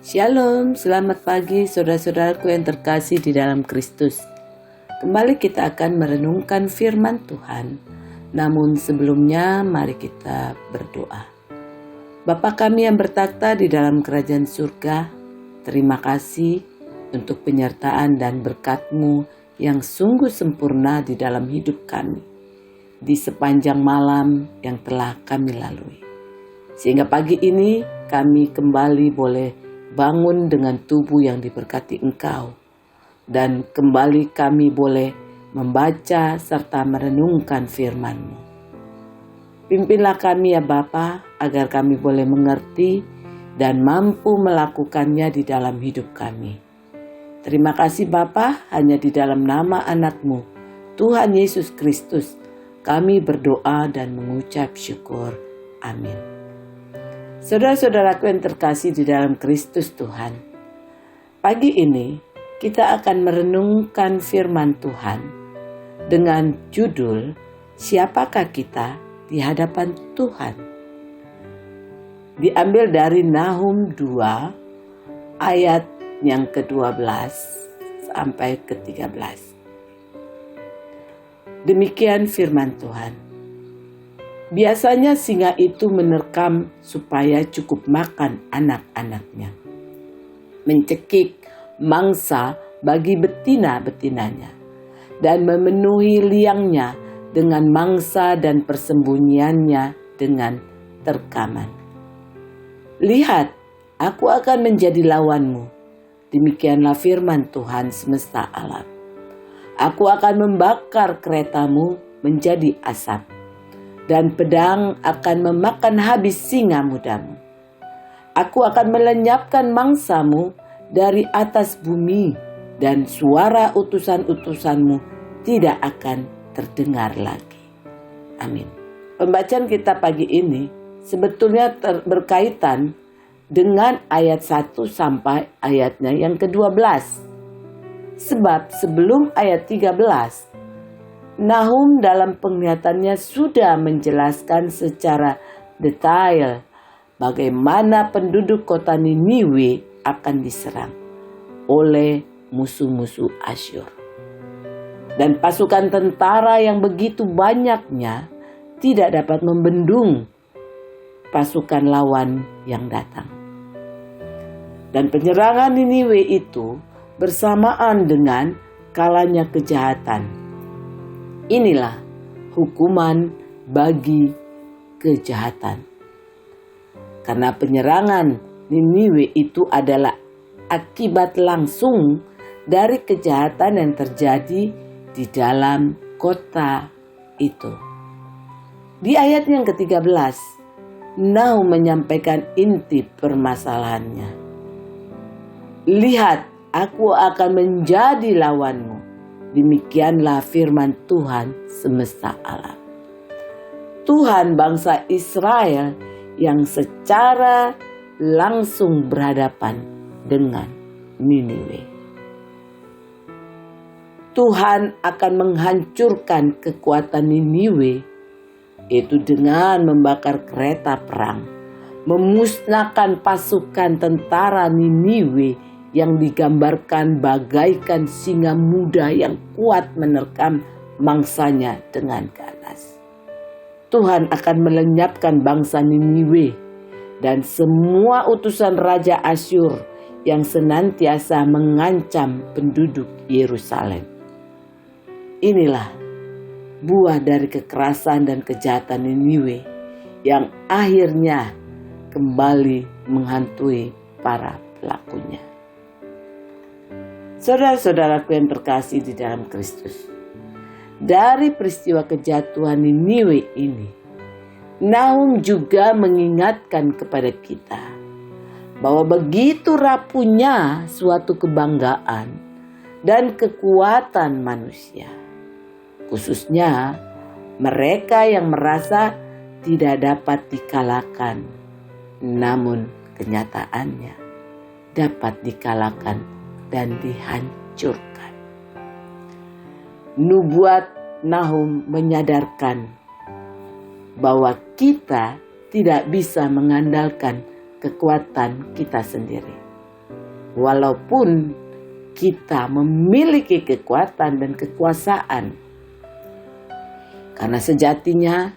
Shalom, selamat pagi saudara-saudaraku yang terkasih di dalam Kristus. Kembali kita akan merenungkan firman Tuhan. Namun sebelumnya mari kita berdoa. Bapa kami yang bertakhta di dalam kerajaan surga, terima kasih untuk penyertaan dan berkat-Mu yang sungguh sempurna di dalam hidup kami, di sepanjang malam yang telah kami lalui. Sehingga pagi ini kami kembali boleh bangun dengan tubuh yang diberkati Engkau, dan kembali kami boleh membaca serta merenungkan firman-Mu. Pimpinlah kami ya Bapa, agar kami boleh mengerti dan mampu melakukannya di dalam hidup kami. Terima kasih Bapa, hanya di dalam nama anak-Mu, Tuhan Yesus Kristus, kami berdoa dan mengucap syukur. Amin. Saudara-saudaraku yang terkasih di dalam Kristus Tuhan, pagi ini kita akan merenungkan firman Tuhan dengan judul Siapakah Kita di Hadapan Tuhan? Diambil dari Nahum 2 ayat yang ke-12 sampai ke-13. Demikian firman Tuhan. Biasanya singa itu menerkam supaya cukup makan anak-anaknya, mencekik mangsa bagi betina-betinanya, dan memenuhi liangnya dengan mangsa dan persembunyiannya dengan terkaman. Lihat, aku akan menjadi lawanmu, demikianlah firman Tuhan semesta alam. Aku akan membakar keretamu menjadi asap, dan pedang akan memakan habis singa mudamu. Aku akan melenyapkan mangsamu dari atas bumi, dan suara utusan-utusanmu tidak akan terdengar lagi. Amin. Pembacaan kita pagi ini sebetulnya berkaitan dengan ayat 1 sampai ayatnya yang ke-12. Sebab sebelum ayat 13, Nahum dalam penglihatannya sudah menjelaskan secara detail bagaimana penduduk kota Niniwe akan diserang oleh musuh-musuh Asyur. Dan pasukan tentara yang begitu banyaknya tidak dapat membendung pasukan lawan yang datang. Dan penyerangan Niniwe itu bersamaan dengan kalanya kejahatan. Inilah hukuman bagi kejahatan. Karena penyerangan Niniwe itu adalah akibat langsung dari kejahatan yang terjadi di dalam kota itu. Di ayat yang ke-13, Nahum menyampaikan inti permasalahannya. Lihat, aku akan menjadi lawanmu. Demikianlah firman Tuhan semesta alam. Tuhan bangsa Israel yang secara langsung berhadapan dengan Niniwe. Tuhan akan menghancurkan kekuatan Niniwe, yaitu dengan membakar kereta perang, memusnahkan pasukan tentara Niniwe yang digambarkan bagaikan singa muda yang kuat menerkam mangsanya dengan ganas. Tuhan akan melenyapkan bangsa Niniwe dan semua utusan Raja Asyur yang senantiasa mengancam penduduk Yerusalem. Inilah buah dari kekerasan dan kejahatan Niniwe yang akhirnya kembali menghantui para pelakunya. Saudara-saudaraku yang terkasih di dalam Kristus, dari peristiwa kejatuhan Niniwe ini, Nahum juga mengingatkan kepada kita bahwa begitu rapuhnya suatu kebanggaan dan kekuatan manusia, khususnya mereka yang merasa tidak dapat dikalahkan, namun kenyataannya dapat dikalahkan dan dihancurkan. Nubuat Nahum menyadarkan bahwa kita tidak bisa mengandalkan kekuatan kita sendiri. Walaupun kita memiliki kekuatan dan kekuasaan, karena sejatinya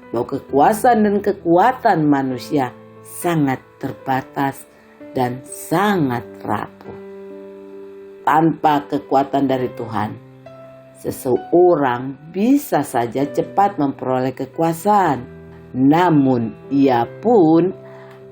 bahwa kekuasaan dan kekuatan manusia sangat terbatas dan sangat rapuh. Tanpa kekuatan dari Tuhan, seseorang bisa saja cepat memperoleh kekuasaan, namun ia pun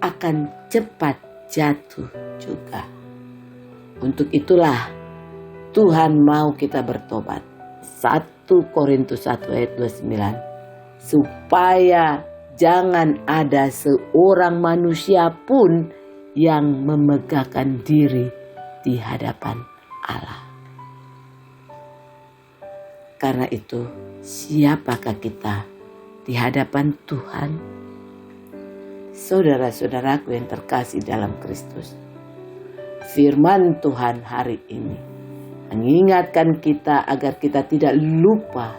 akan cepat jatuh juga. Untuk itulah Tuhan mau kita bertobat. 1 Korintus 1 ayat 29. Supaya jangan ada seorang manusia pun yang memegahkan diri di hadapan Allah. Karena itu, siapakah kita di hadapan Tuhan? Saudara-saudaraku yang terkasih dalam Kristus, firman Tuhan hari ini mengingatkan kita agar kita tidak lupa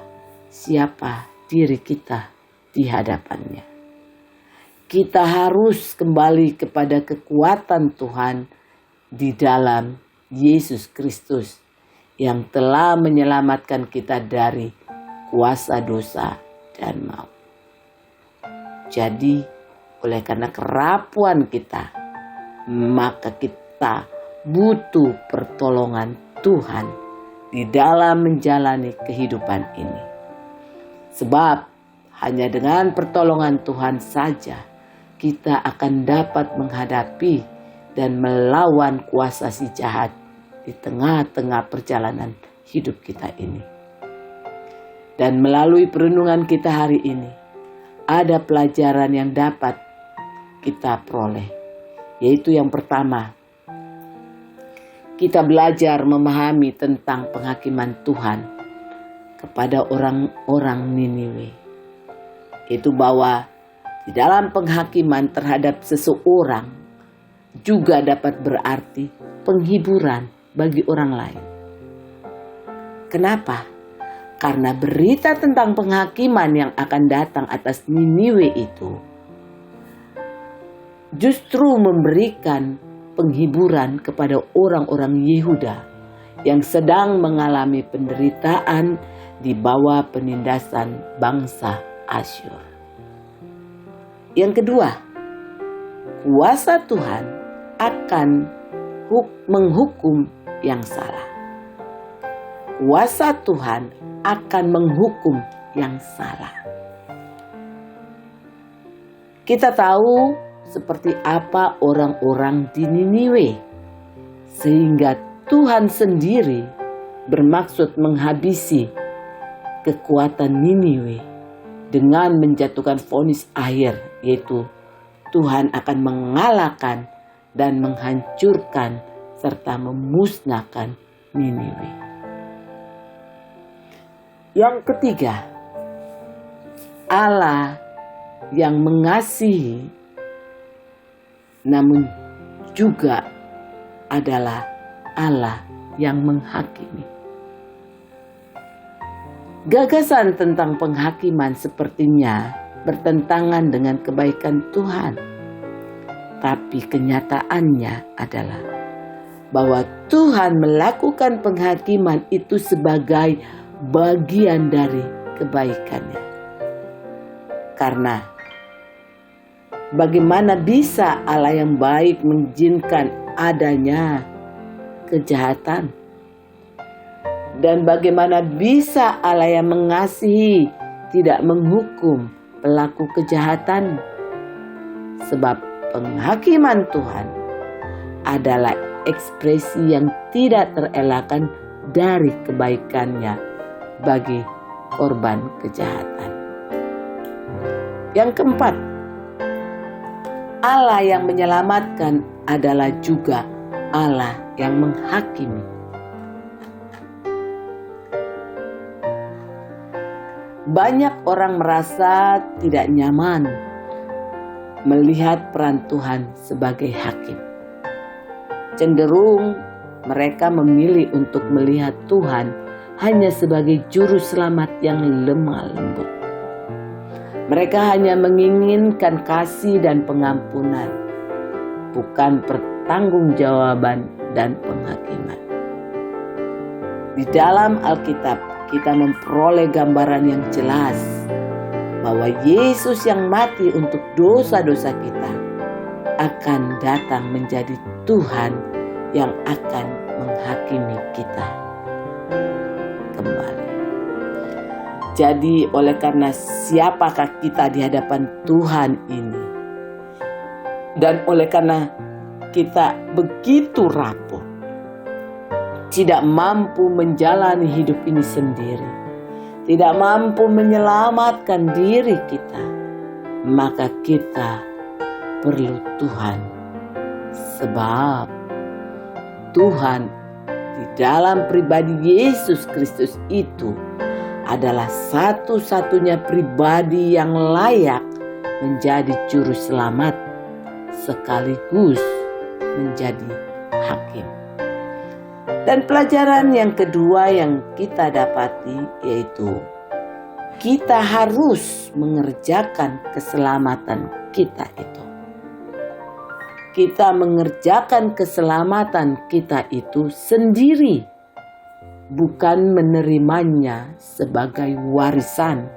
siapa diri kita di hadapannya. Kita harus kembali kepada kekuatan Tuhan di dalam Yesus Kristus yang telah menyelamatkan kita dari kuasa dosa dan maut. Jadi, oleh karena kerapuan kita, maka kita butuh pertolongan Tuhan di dalam menjalani kehidupan ini. Sebab hanya dengan pertolongan Tuhan saja kita akan dapat menghadapi dan melawan kuasa si jahat di tengah-tengah perjalanan hidup kita ini. Dan melalui perenungan kita hari ini, ada pelajaran yang dapat kita peroleh, yaitu yang pertama, kita belajar memahami tentang penghakiman Tuhan kepada orang-orang Niniwe. Itu bahwa di dalam penghakiman terhadap seseorang juga dapat berarti penghiburan bagi orang lain. Kenapa? Karena berita tentang penghakiman yang akan datang atas Niniwe itu justru memberikan penghiburan kepada orang-orang Yehuda yang sedang mengalami penderitaan di bawah penindasan bangsa Asyur. Yang kedua, kuasa Tuhan akan menghukum yang salah. Kuasa Tuhan akan menghukum yang salah. Kita tahu seperti apa orang-orang di Niniwe, sehingga Tuhan sendiri bermaksud menghabisi kekuatan Niniwe dengan menjatuhkan vonis akhir, yaitu Tuhan akan mengalahkan dan menghancurkan serta memusnahkan Niniwe. Yang ketiga, Allah yang mengasihi namun juga adalah Allah yang menghakimi. Gagasan tentang penghakiman sepertinya bertentangan dengan kebaikan Tuhan. Tapi kenyataannya adalah bahwa Tuhan melakukan penghakiman itu sebagai bagian dari kebaikannya. Karena bagaimana bisa Allah yang baik mengizinkan adanya kejahatan? Dan bagaimana bisa Allah yang mengasihi tidak menghukum pelaku kejahatan? Sebab penghakiman Tuhan adalah ekspresi yang tidak terelakkan dari kebaikannya bagi korban kejahatan. Yang keempat, Allah yang menyelamatkan adalah juga Allah yang menghakimi. Banyak orang merasa tidak nyaman melihat peran Tuhan sebagai hakim. Cenderung mereka memilih untuk melihat Tuhan hanya sebagai juru selamat yang lemah lembut. Mereka hanya menginginkan kasih dan pengampunan, bukan pertanggungjawaban dan penghakiman. Di dalam Alkitab kita memperoleh gambaran yang jelas bahwa Yesus yang mati untuk dosa-dosa kita akan datang menjadi Tuhan yang akan menghakimi kita kembali. Jadi oleh karena siapakah kita di hadapan Tuhan ini, dan oleh karena kita begitu rapuh, tidak mampu menjalani hidup ini sendiri, tidak mampu menyelamatkan diri kita, maka kita perlu Tuhan. Sebab Tuhan di dalam pribadi Yesus Kristus itu adalah satu-satunya pribadi yang layak menjadi juru selamat sekaligus menjadi hakim. Dan pelajaran yang kedua yang kita dapati yaitu kita harus mengerjakan keselamatan kita itu. Kita mengerjakan keselamatan kita itu sendiri, bukan menerimanya sebagai warisan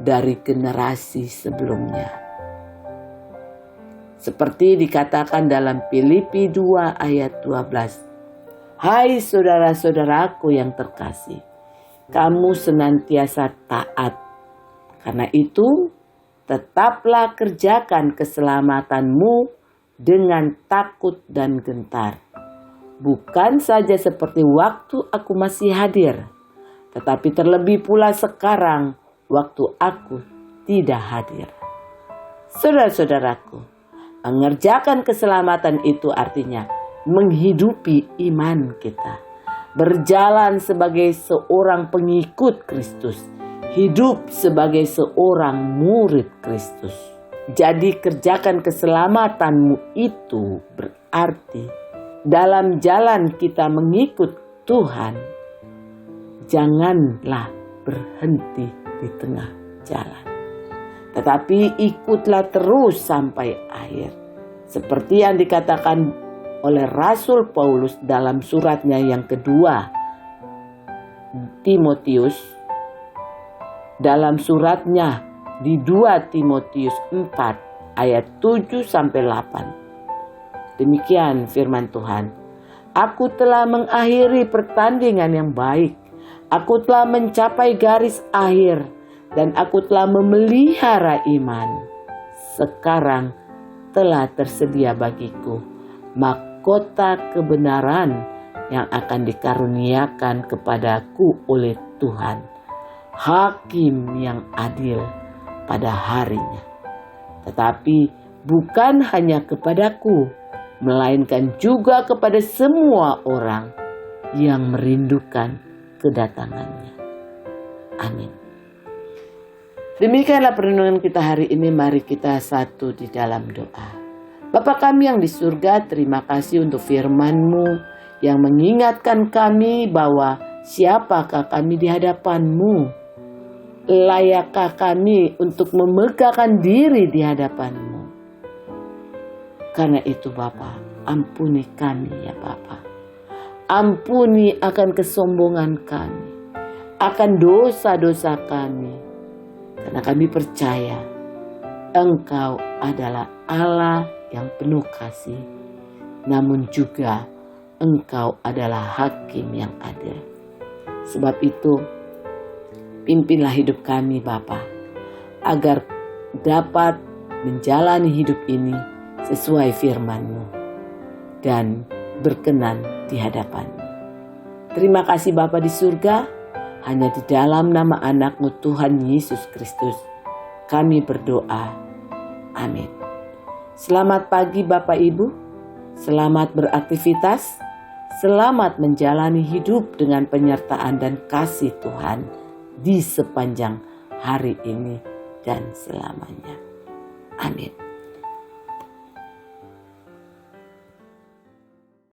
dari generasi sebelumnya. Seperti dikatakan dalam Filipi 2 ayat 12. Hai saudara-saudaraku yang terkasih, kamu senantiasa taat. Karena itu, tetaplah kerjakan keselamatanmu dengan takut dan gentar. Bukan saja seperti waktu aku masih hadir, tetapi terlebih pula sekarang waktu aku tidak hadir. Saudara-saudaraku, mengerjakan keselamatan itu artinya menghidupi iman kita, berjalan sebagai seorang pengikut Kristus, hidup sebagai seorang murid Kristus. Jadi kerjakan keselamatanmu itu berarti dalam jalan kita mengikut Tuhan, janganlah berhenti di tengah jalan, tetapi ikutlah terus sampai akhir. Seperti yang dikatakan oleh Rasul Paulus dalam suratnya yang kedua, Timotius, dalam suratnya di 2 Timotius 4 ayat 7-8. Demikian firman Tuhan. Aku telah mengakhiri pertandingan yang baik. Aku telah mencapai garis akhir dan aku telah memelihara iman. Sekarang telah tersedia bagiku mahkota kebenaran yang akan dikaruniakan kepadaku oleh Tuhan, hakim yang adil pada harinya. Tetapi bukan hanya kepadaku, melainkan juga kepada semua orang yang merindukan kedatangannya. Amin. Demikianlah perenungan kita hari ini. Mari kita satu di dalam doa. Bapa kami yang di surga, terima kasih untuk firman-Mu yang mengingatkan kami bahwa siapakah kami di hadapan-Mu. Layakkah kami untuk memegahkan diri di hadapan-Mu. Karena itu Bapa, ampuni kami ya Bapa. Ampuni akan kesombongan kami, akan dosa-dosa kami. Karena kami percaya Engkau adalah Allah yang penuh kasih, namun juga Engkau adalah hakim yang adil. Sebab itu, pimpinlah hidup kami Bapa, agar dapat menjalani hidup ini sesuai firman-Mu dan berkenan di hadapan-Mu. Terima kasih Bapa di surga, hanya di dalam nama anak-Mu Tuhan Yesus Kristus kami berdoa. Amin. Selamat pagi Bapak Ibu, selamat beraktivitas, selamat menjalani hidup dengan penyertaan dan kasih Tuhan di sepanjang hari ini dan selamanya. Amin.